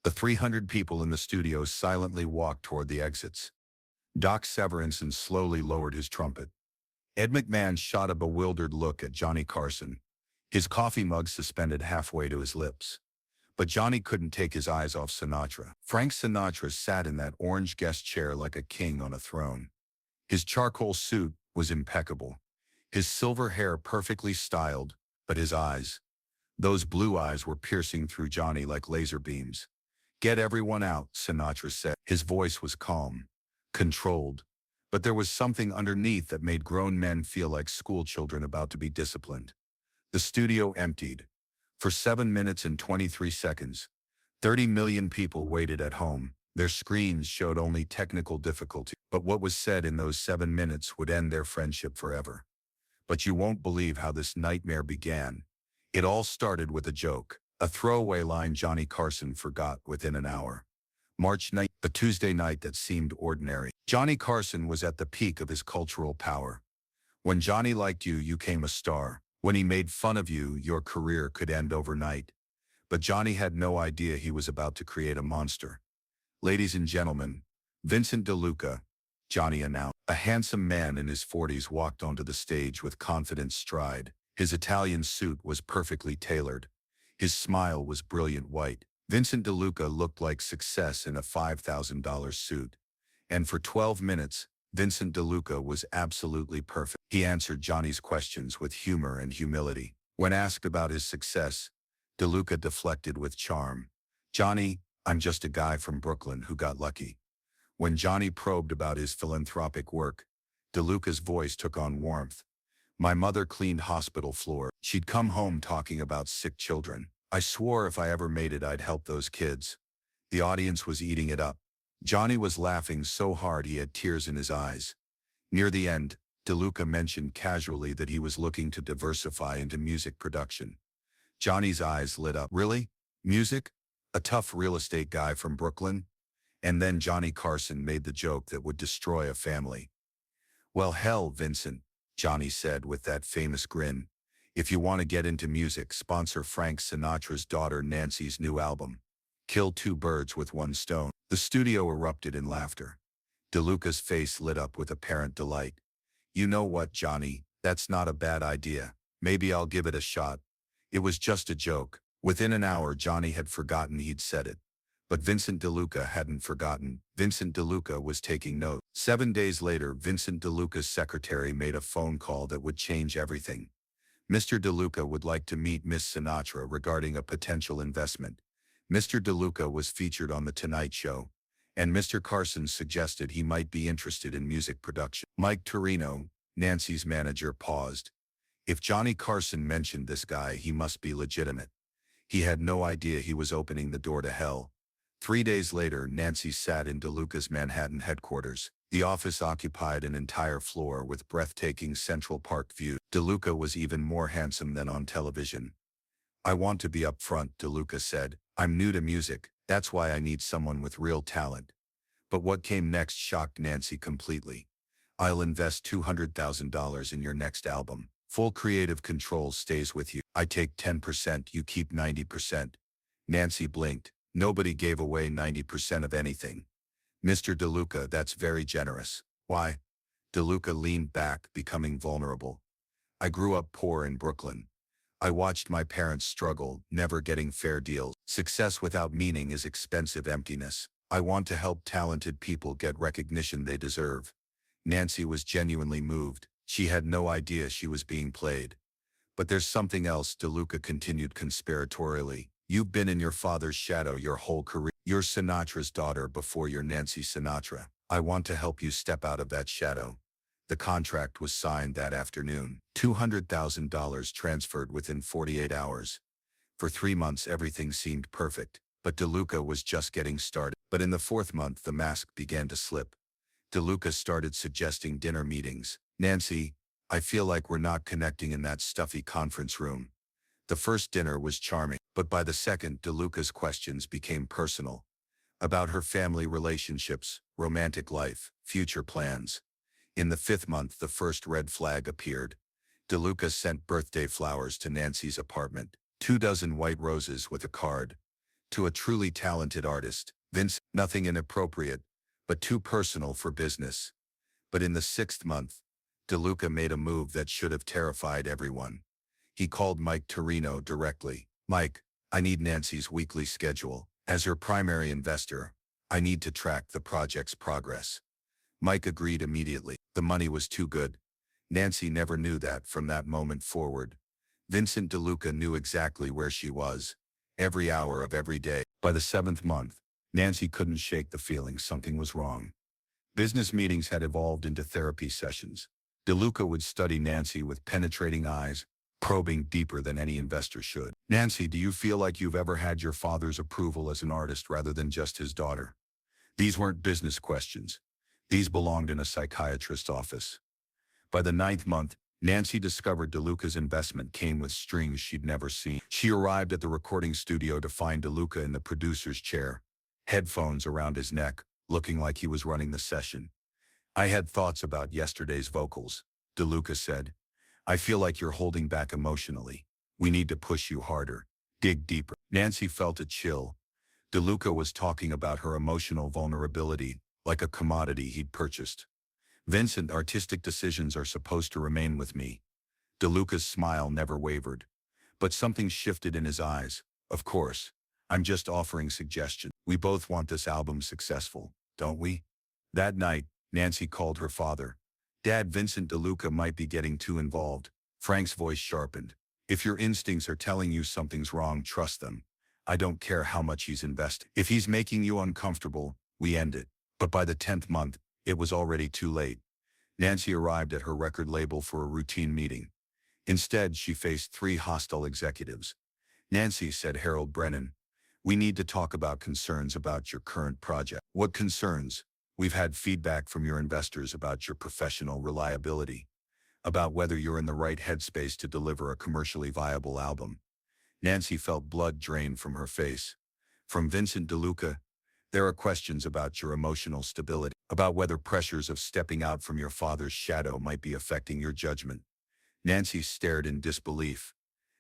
The 300 people in the studio silently walked toward the exits. Doc Severinsen slowly lowered his trumpet. Ed McMahon shot a bewildered look at Johnny Carson, his coffee mug suspended halfway to his lips. But Johnny couldn't take his eyes off Sinatra. Frank Sinatra sat in that orange guest chair like a king on a throne. His charcoal suit was impeccable, his silver hair perfectly styled, but his eyes, those blue eyes were piercing through Johnny like laser beams. "Get everyone out," Sinatra said. His voice was calm, controlled, but there was something underneath that made grown men feel like schoolchildren about to be disciplined. The studio emptied. For 7 minutes and 23 seconds, 30 million people waited at home. Their screens showed only technical difficulty, but what was said in those 7 minutes would end their friendship forever. But you won't believe how this nightmare began. It all started with a joke, a throwaway line Johnny Carson forgot within an hour. March 9th, a Tuesday night that seemed ordinary. Johnny Carson was at the peak of his cultural power. When Johnny liked you, you came a star. When he made fun of you, your career could end overnight. But Johnny had no idea he was about to create a monster. "Ladies and gentlemen, Vincent DeLuca," Johnny announced. A handsome man in his 40s walked onto the stage with confident stride. His Italian suit was perfectly tailored. His smile was brilliant white. Vincent DeLuca looked like success in a $5,000 suit. And for 12 minutes, Vincent DeLuca was absolutely perfect. He answered Johnny's questions with humor and humility. When asked about his success, DeLuca deflected with charm. "Johnny, I'm just a guy from Brooklyn who got lucky." When Johnny probed about his philanthropic work, DeLuca's voice took on warmth. "My mother cleaned hospital floor. She'd come home talking about sick children. I swore if I ever made it, I'd help those kids." The audience was eating it up. Johnny was laughing so hard he had tears in his eyes. Near the end, DeLuca mentioned casually that he was looking to diversify into music production. Johnny's eyes lit up. "Really? Music? A tough real estate guy from Brooklyn?" And then Johnny Carson made the joke that would destroy a family. "Well, hell, Vincent," Johnny said with that famous grin. "If you want to get into music, sponsor Frank Sinatra's daughter Nancy's new album. Kill two birds with one stone." The studio erupted in laughter. DeLuca's face lit up with apparent delight. "You know what, Johnny? That's not a bad idea. Maybe I'll give it a shot. It was just a joke." Within an hour, Johnny had forgotten he'd said it. But Vincent DeLuca hadn't forgotten. Vincent DeLuca was taking notes. 7 days later, Vincent DeLuca's secretary made a phone call that would change everything. Mr. DeLuca would like to meet Miss Sinatra regarding a potential investment. Mr. DeLuca was featured on The Tonight Show, and Mr. Carson suggested he might be interested in music production. Mike Torino, Nancy's manager, paused. If Johnny Carson mentioned this guy, he must be legitimate. He had no idea he was opening the door to hell. 3 days later, Nancy sat in DeLuca's Manhattan headquarters. The office occupied an entire floor with breathtaking Central Park view. DeLuca was even more handsome than on television. "I want to be up front," DeLuca said. "I'm new to music. That's why I need someone with real talent." But what came next shocked Nancy completely. "I'll invest $200,000 in your next album. Full creative control stays with you. I take 10%, you keep 90%. Nancy blinked. Nobody gave away 90% of anything. "Mr. DeLuca, that's very generous." "Why?" DeLuca leaned back, becoming vulnerable. "I grew up poor in Brooklyn. I watched my parents struggle, never getting fair deals. Success without meaning is expensive emptiness. I want to help talented people get recognition they deserve." Nancy was genuinely moved. She had no idea she was being played. "But there's something else," DeLuca continued conspiratorially. "You've been in your father's shadow your whole career. You're Sinatra's daughter before you're Nancy Sinatra. I want to help you step out of that shadow." The contract was signed that afternoon. $200,000 transferred within 48 hours. For 3 months everything seemed perfect, but DeLuca was just getting started. But in the 4th month the mask began to slip. DeLuca started suggesting dinner meetings. "Nancy, I feel like we're not connecting in that stuffy conference room." The first dinner was charming, but by the second, DeLuca's questions became personal. About her family relationships, romantic life, future plans. In the 5th month, the first red flag appeared. DeLuca sent birthday flowers to Nancy's apartment, 24 white roses with a card. To a truly talented artist, Vince, nothing inappropriate, but too personal for business. But in the 6th month, DeLuca made a move that should have terrified everyone. He called Mike Torino directly. Mike, I need Nancy's weekly schedule. As her primary investor, I need to track the project's progress. Mike agreed immediately. The money was too good. Nancy never knew that from that moment forward. Vincent DeLuca knew exactly where she was, every hour of every day. By the 7th month, Nancy couldn't shake the feeling something was wrong. Business meetings had evolved into therapy sessions. DeLuca would study Nancy with penetrating eyes, probing deeper than any investor should. Nancy, do you feel like you've ever had your father's approval as an artist rather than just his daughter? These weren't business questions. These belonged in a psychiatrist's office. By the 9th month, Nancy discovered DeLuca's investment came with strings she'd never seen. She arrived at the recording studio to find DeLuca in the producer's chair, headphones around his neck, looking like he was running the session. I had thoughts about yesterday's vocals, DeLuca said. I feel like you're holding back emotionally. We need to push you harder, dig deeper. Nancy felt a chill. DeLuca was talking about her emotional vulnerability, like a commodity he'd purchased. Vincent, artistic decisions are supposed to remain with me. DeLuca's smile never wavered. But something shifted in his eyes. Of course. I'm just offering suggestions. We both want this album successful, don't we? That night, Nancy called her father. Dad, Vincent DeLuca might be getting too involved. Frank's voice sharpened. If your instincts are telling you something's wrong, trust them. I don't care how much he's invested. If he's making you uncomfortable, we end it. But by the 10th month, it was already too late. Nancy arrived at her record label for a routine meeting. Instead, she faced 3 hostile executives. Nancy, said Harold Brennan, we need to talk about concerns about your current project. What concerns? We've had feedback from your investors about your professional reliability, about whether you're in the right headspace to deliver a commercially viable album. Nancy felt blood drain from her face. From Vincent DeLuca, there are questions about your emotional stability, about whether pressures of stepping out from your father's shadow might be affecting your judgment. Nancy stared in disbelief.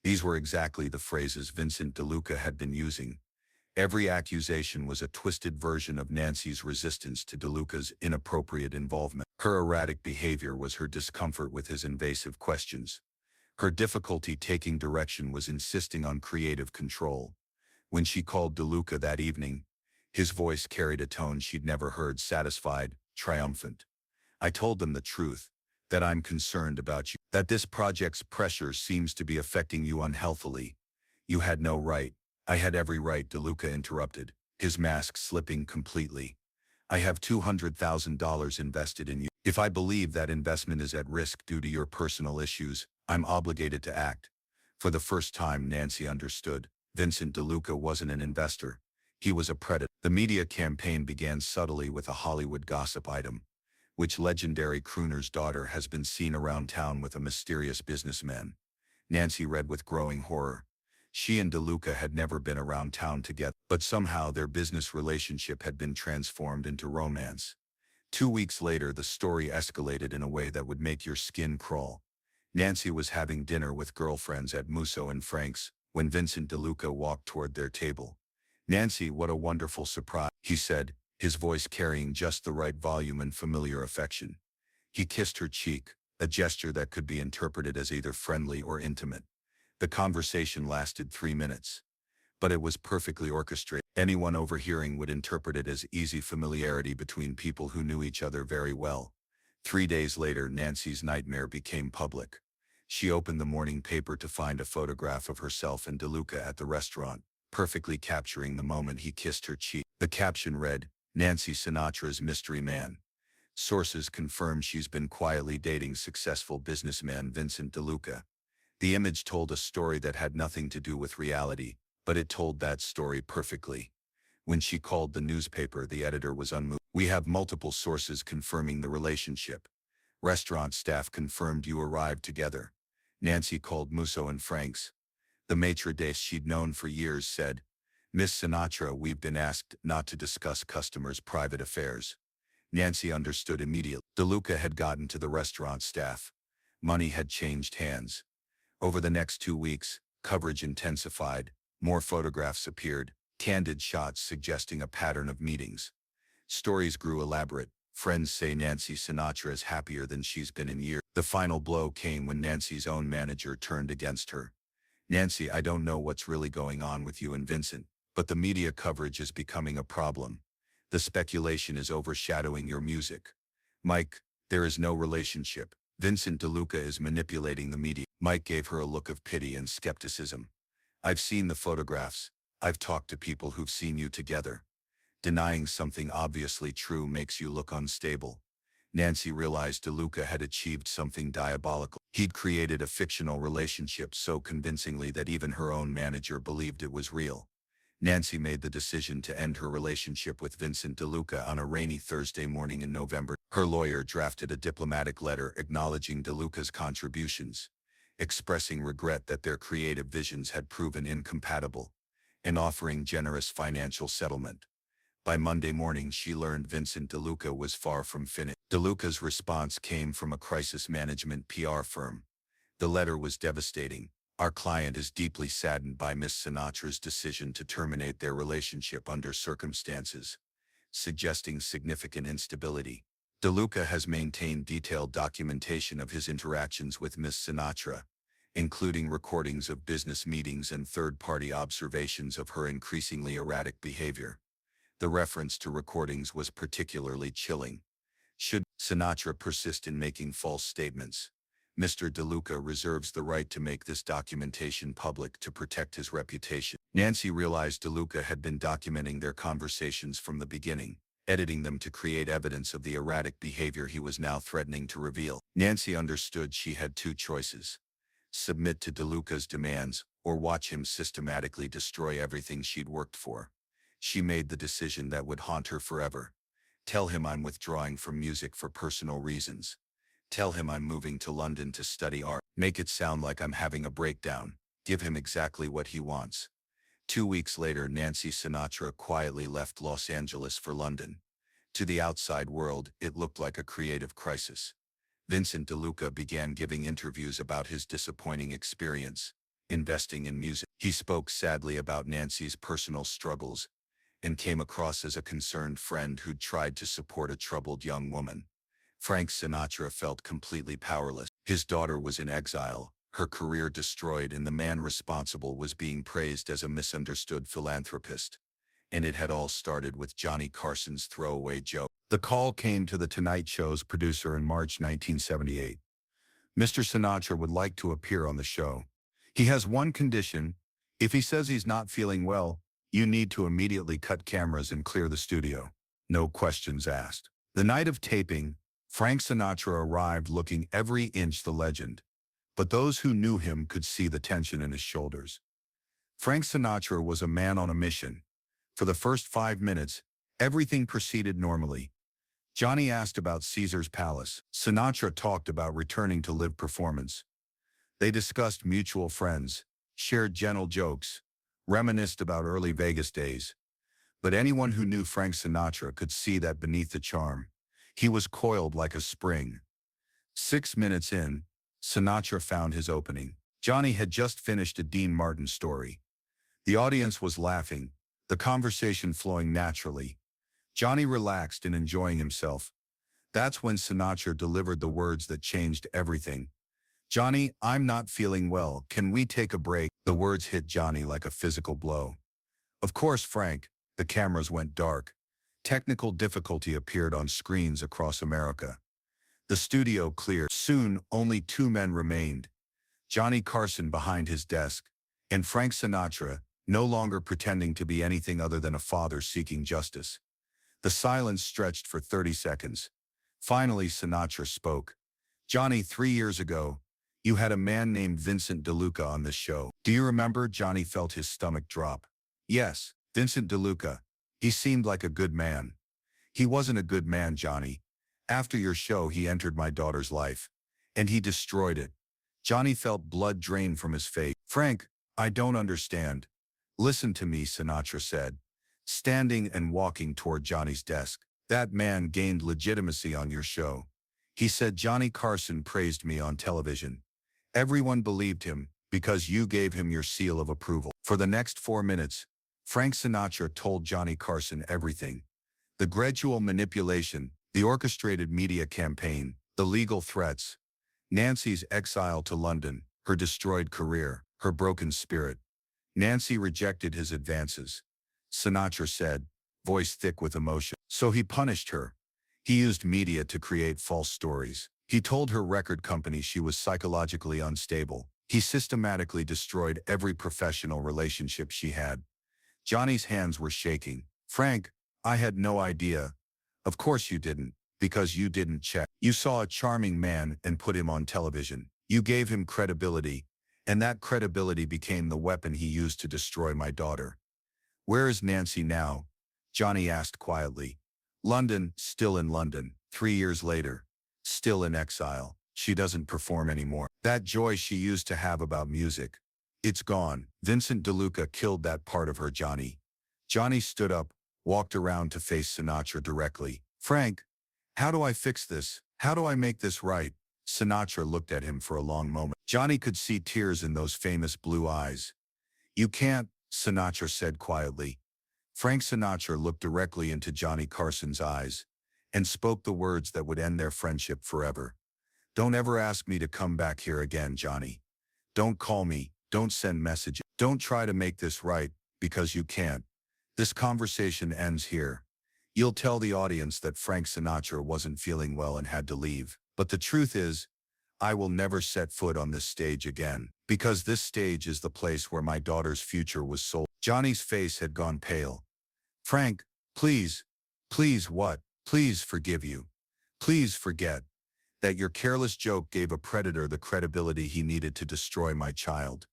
These were exactly the phrases Vincent DeLuca had been using. Every accusation was a twisted version of Nancy's resistance to DeLuca's inappropriate involvement. Her erratic behavior was her discomfort with his invasive questions. Her difficulty taking direction was insisting on creative control. When she called DeLuca that evening, his voice carried a tone she'd never heard, satisfied, triumphant. I told them the truth, that I'm concerned about you, that this project's pressure seems to be affecting you unhealthily. You had no right. I had every right, DeLuca interrupted, his mask slipping completely. I have $200,000 invested in you. If I believe that investment is at risk due to your personal issues, I'm obligated to act. For the first time, Nancy understood. Vincent DeLuca wasn't an investor. He was a predator. The media campaign began subtly with a Hollywood gossip item. Which legendary crooner's daughter has been seen around town with a mysterious businessman? Nancy read with growing horror. She and DeLuca had never been around town together, but somehow their business relationship had been transformed into romance. 2 weeks later, the story escalated in a way that would make your skin crawl. Nancy was having dinner with girlfriends at Musso and Frank's when Vincent DeLuca walked toward their table. Nancy, what a wonderful surprise, he said, his voice carrying just the right volume and familiar affection. He kissed her cheek, a gesture that could be interpreted as either friendly or intimate. The conversation lasted 3 minutes. But it was perfectly orchestrated. Anyone overhearing would interpret it as easy familiarity between people who knew each other very well. 3 days later, Nancy's nightmare became public. She opened the morning paper to find a photograph of herself and DeLuca at the restaurant, perfectly capturing the moment he kissed her cheek. The caption read, Nancy Sinatra's mystery man. Sources confirm she's been quietly dating successful businessman Vincent DeLuca. The image told a story that had nothing to do with reality, but it told that story perfectly. When she called the newspaper, the editor was unmoved. We have multiple sources confirming the relationship. Restaurant staff confirmed you arrived together. Nancy called Musso and Frank's. The maitre d' she'd known for years said, Miss Sinatra, we've been asked not to discuss customers' private affairs. Nancy understood immediately. DeLuca had gotten to the restaurant staff. Money had changed hands. Over the next 2 weeks, coverage intensified. More photographs appeared. candid shots suggesting a pattern of meetings. Stories grew elaborate. Friends say Nancy Sinatra is happier than she's been in years. The final blow came when Nancy's own manager turned against her. Nancy, I don't know what's really going on with you and Vincent, but the media coverage is becoming a problem. The speculation is overshadowing your music. Mike, there is no relationship. Vincent DeLuca is manipulating the media. Mike gave her a look of pity and skepticism. I've seen the photographs. I've talked to people who've seen you together. Denying something obviously true makes you look unstable. Nancy realized DeLuca had achieved something diabolical. He'd created a fictional relationship so convincingly that even her own manager believed it was real. Nancy made the decision to end her relationship with Vincent DeLuca on a rainy Thursday morning in November. Her lawyer drafted a diplomatic letter acknowledging DeLuca's contributions, expressing regret that their creative visions had proven incompatible, and offering generous financial settlement. By Monday morning, she learned Vincent DeLuca was far from finished. DeLuca's response came from a crisis management PR firm. The letter was devastating. Our client is deeply saddened by Miss Sinatra's decision to terminate their relationship under circumstances, suggesting significant instability. DeLuca has maintained detailed documentation of his interactions with Miss Sinatra, including recordings of business meetings and third-party observations of her increasingly erratic behavior. The reference to recordings was particularly chilling. Should Sinatra persist in making false statements, Mr. DeLuca reserves the right to make this documentation public to protect his reputation. Nancy realized DeLuca had been documenting their conversations from the beginning, editing them to create evidence of the erratic behavior he was now threatening to reveal. Nancy understood she had two choices: submit to DeLuca's demands, or watch him systematically destroy everything she'd worked for. She made the decision that would haunt her forever. Tell him I'm withdrawing from music for personal reasons. Tell him I'm moving to London to study art. Make it sound like I'm having a breakdown. Give him exactly what he wants. 2 weeks later, Nancy Sinatra quietly left Los Angeles for London. To the outside world, it looked like a creative crisis. Vincent DeLuca began giving interviews about his disappointing experience investing in music. He spoke sadly about Nancy's personal struggles and came across as a concerned friend who'd tried to support a troubled young woman. Frank Sinatra felt completely powerless. His daughter was in exile, her career destroyed, and the man responsible was being praised as a misunderstood philanthropist. And it had all started with Johnny Carson's throwaway joke. The call came to The Tonight Show's producer in March 1978. Mr. Sinatra would like to appear on the show. He has one condition. If he says he's not feeling well, you need to immediately cut cameras and clear the studio. No questions asked. The night of taping, Frank Sinatra arrived looking every inch the legend, but those who knew him could see the tension in his shoulders. Frank Sinatra was a man on a mission. For the first 5 minutes, everything proceeded normally. Johnny asked about Caesar's Palace. Sinatra talked about returning to live performance. They discussed mutual friends, shared gentle jokes, reminisced about early Vegas days. But anyone who knew Frank Sinatra could see that beneath the charm, he was coiled like a spring. 6 minutes in, Sinatra found his opening. Johnny had just finished a Dean Martin story. The audience was laughing, the conversation flowing naturally. Johnny relaxed and enjoying himself. That's when Sinatra delivered the words that changed everything. Johnny, I'm not feeling well. Can we take a break? The words hit Johnny like a physical blow. Of course, Frank. The cameras went dark. Technical difficulty appeared on screens across America. The studio cleared. Soon, only 2 men remained. Johnny Carson behind his desk, and Frank Sinatra, no longer pretending to be anything other than a father seeking justice. The silence stretched for 30 seconds. Finally, Sinatra spoke. Johnny, 3 years ago, you had a man named Vincent DeLuca on this show. Do you remember? Johnny felt his stomach drop. Yes, Vincent DeLuca. He seemed like a good man. He wasn't a good man, Johnny. After your show, he entered my daughter's life, and he destroyed it. Johnny felt blood drain from his face. Frank, I don't understand. Listen to me, Sinatra said, standing and walking toward Johnny's desk. That man gained legitimacy on your show. He said Johnny Carson praised me on television. Everyone believed him because you gave him your seal of approval. For the next 4 minutes, Frank Sinatra told Johnny Carson everything. The gradual manipulation, the orchestrated media campaign, the legal threats, Nancy's exile to London, her destroyed career, her broken spirit. Nancy rejected his advances. Sinatra said, voice thick with emotion. So he punished her. He used media to create false stories. He told her record company she was psychologically unstable. He systematically destroyed every professional relationship she had. Johnny's hands were shaking. Frank, I had no idea. Of course you didn't, because you didn't check. You saw a charming man and put him on television. You gave him credibility, and that credibility became the weapon he used to destroy my daughter. Where is Nancy now? Johnny asked quietly. London, still in London. 3 years later, still in exile. She doesn't perform anymore. That joy she used to have about music, it's gone. Vincent DeLuca killed that part of her, Johnny. Johnny stood up, walked around to face Sinatra directly. Frank, how do I fix this? How do I make this right? Sinatra looked at him for a long moment. Johnny could see tears in those famous blue eyes. You can't, Sinatra said quietly. Frank Sinatra looked directly into Johnny Carson's eyes and spoke the words that would end their friendship forever. Don't ever ask me to come back here again, Johnny. Don't call me, don't send messages. Don't try to make this right, because you can't. This conversation ends here. You'll tell the audience that Frank Sinatra wasn't feeling well and had to leave. But the truth is, I will never set foot on this stage again, because this stage is the place where my daughter's future was sold. Johnny's face had gone pale. Frank, please, please what? Please forgive you. Please forget that your careless joke gave a predator the credibility he needed to destroy my child.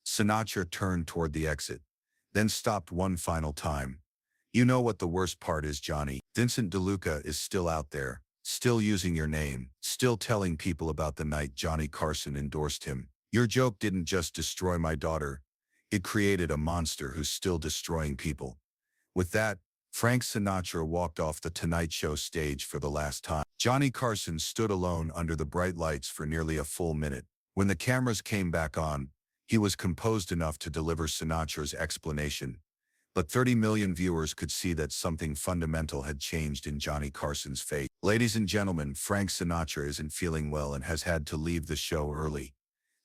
Sinatra turned toward the exit, then stopped one final time. You know what the worst part is, Johnny? Vincent DeLuca is still out there, still using your name, still telling people about the night Johnny Carson endorsed him. Your joke didn't just destroy my daughter, it created a monster who's still destroying people. With that, Frank Sinatra walked off the Tonight Show stage for the last time. Johnny Carson stood alone under the bright lights for nearly a full minute. When the cameras came back on, he was composed enough to deliver Sinatra's explanation. But 30 million viewers could see that something fundamental had changed in Johnny Carson's fate. Ladies and gentlemen, Frank Sinatra isn't feeling well and has had to leave the show early.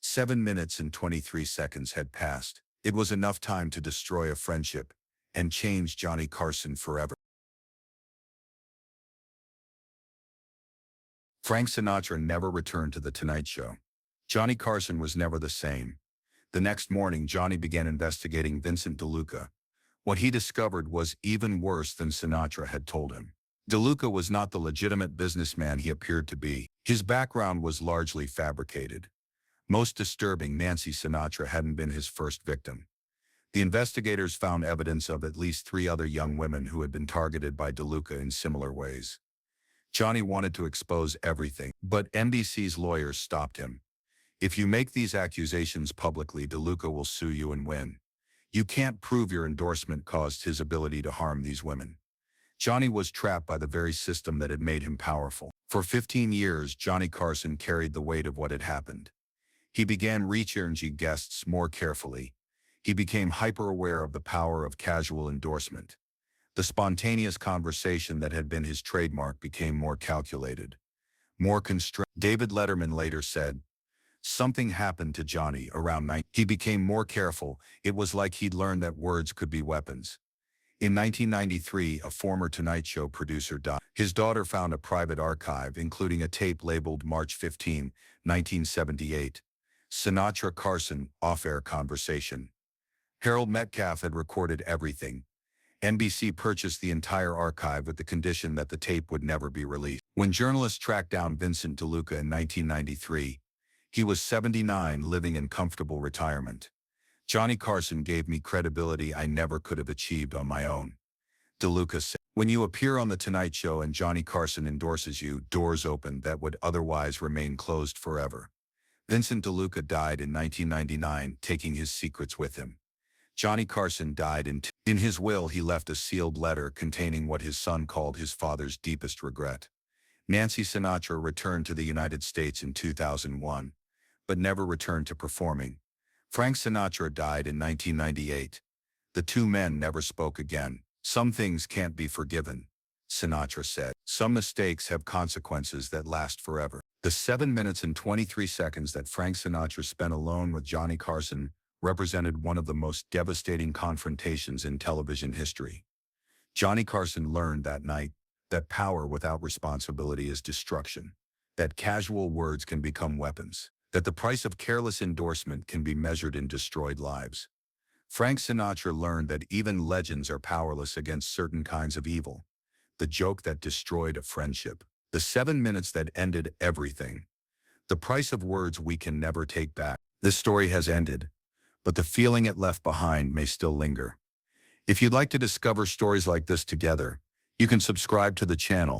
7 minutes and 23 seconds had passed. It was enough time to destroy a friendship and change Johnny Carson forever. Frank Sinatra never returned to The Tonight Show. Johnny Carson was never the same. The next morning, Johnny began investigating Vincent DeLuca. What he discovered was even worse than Sinatra had told him. DeLuca was not the legitimate businessman he appeared to be. His background was largely fabricated. Most disturbing, Nancy Sinatra hadn't been his first victim. The investigators found evidence of at least 3 other young women who had been targeted by DeLuca in similar ways. Johnny wanted to expose everything, but NBC's lawyers stopped him. If you make these accusations publicly, DeLuca will sue you and win. You can't prove your endorsement caused his ability to harm these women. Johnny was trapped by the very system that had made him powerful. For 15 years, Johnny Carson carried the weight of what had happened. He began researching guests more carefully. He became hyper-aware of the power of casual endorsement. The spontaneous conversation that had been his trademark became more calculated, more constrained. David Letterman later said, something happened to Johnny around 9. He became more careful. It was like he'd learned that words could be weapons. In 1993, a former Tonight Show producer died. His daughter found a private archive, including a tape labeled March 15, 1978. Sinatra Carson off-air conversation. Harold Metcalf had recorded everything. NBC purchased the entire archive with the condition that the tape would never be released. When journalists tracked down Vincent DeLuca in 1993, he was 79, living in comfortable retirement. Johnny Carson gave me credibility I never could have achieved on my own. DeLuca said, when you appear on The Tonight Show and Johnny Carson endorses you, doors open that would otherwise remain closed forever. Vincent DeLuca died in 1999, taking his secrets with him. Johnny Carson died in his will. He left a sealed letter containing what his son called his father's deepest regret. Nancy Sinatra returned to the United States in 2001, but never returned to performing. Frank Sinatra died in 1998. The two men never spoke again. Some things can't be forgiven, Sinatra said. Some mistakes have consequences that last forever. The 7 minutes and 23 seconds that Frank Sinatra spent alone with Johnny Carson represented one of the most devastating confrontations in television history. Johnny Carson learned that night that power without responsibility is destruction, that casual words can become weapons, that the price of careless endorsement can be measured in destroyed lives. Frank Sinatra learned that even legends are powerless against certain kinds of evil. The joke that destroyed a friendship. The 7 minutes that ended everything. The price of words we can never take back. This story has ended, but the feeling it left behind may still linger. If you'd like to discover stories like this together, you can subscribe to the channel.